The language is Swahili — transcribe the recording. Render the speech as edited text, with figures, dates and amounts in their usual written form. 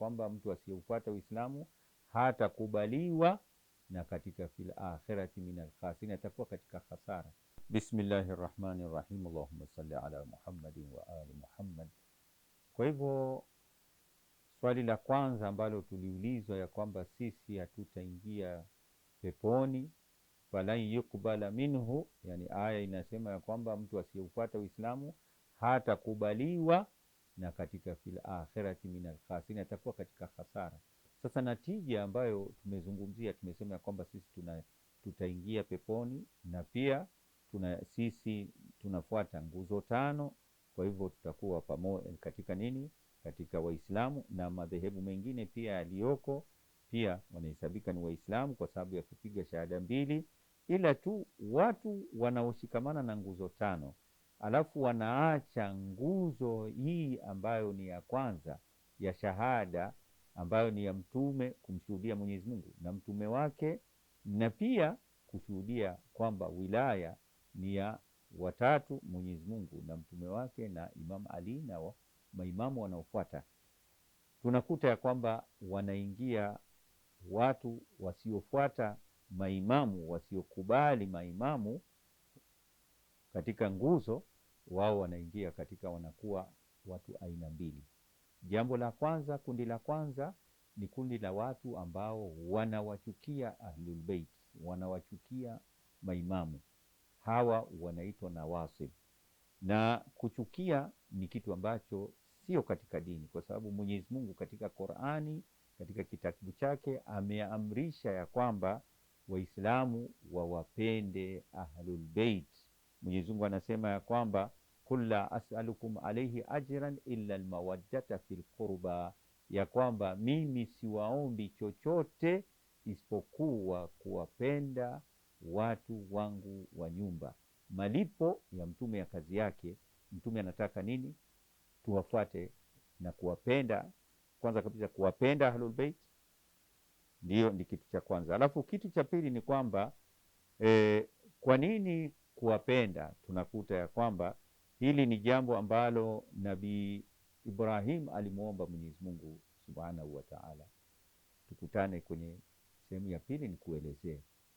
kwamba mtu asiyeufuata Uislamu hatakubaliwa, na katika fil akhirati minal khasirin, atakuwa katika hasara. Bismillahir Rahmanir Rahim. Allahumma salli ala Muhammadin wa ali Muhammad. Kwa hivyo swali la kwanza ambalo tuliulizwa ya kwamba sisi hatutaingia peponi, falan yukbala minhu, yani aya inasema ya kwamba mtu asiyeufuata Uislamu hatakubaliwa, na katika fil akhirati minal khasirin, atakuwa katika hasara. Sasa natija ambayo tumezungumzia, tumesema ya kwamba sisi tutaingia peponi, na pia sisi tunafuata nguzo tano. Kwa hivyo tutakuwa pamoja katika nini, katika Waislamu, na madhehebu mengine pia yaliyoko pia wanahesabika ni Waislamu kwa sababu ya kupiga shahada mbili, ila tu watu wanaoshikamana na nguzo tano alafu wanaacha nguzo hii ambayo ni ya kwanza ya shahada, ambayo ni ya mtume, kumshuhudia Mwenyezi Mungu na mtume wake, na pia kushuhudia kwamba wilaya ni ya watatu, Mwenyezi Mungu na mtume wake na Imam Ali na maimamu wanaofuata. Tunakuta ya kwamba wanaingia watu wasiofuata maimamu, wasiokubali maimamu katika nguzo, wao wanaingia katika, wanakuwa watu aina mbili. Jambo la kwanza, kundi la kwanza ni kundi la watu ambao wanawachukia Ahlul Bait, wanawachukia maimamu. Hawa wanaitwa nawasib, na kuchukia ni kitu ambacho sio katika dini, kwa sababu Mwenyezi Mungu katika Qur'ani, katika kitabu chake ameamrisha ya kwamba Waislamu wawapende Ahlul Bait. Mwenyezi Mungu anasema ya kwamba kul la as'alukum alayhi ajran illa almawaddata fil qurba, ya kwamba mimi siwaombi chochote isipokuwa kuwapenda watu wangu wa nyumba. Malipo ya mtume ya kazi yake, mtume anataka nini? Tuwafuate na kuwapenda. Kwanza kabisa kuwapenda Ahlul Bait, ndio ni kitu cha kwanza. Alafu kitu cha pili ni kwamba kwa nini kuwapenda? Tunakuta ya kwamba hili ni jambo ambalo Nabii Ibrahim alimuomba Mwenyezi Mungu Subhanahu wa Ta'ala. Tukutane kwenye sehemu ya pili ni kuelezea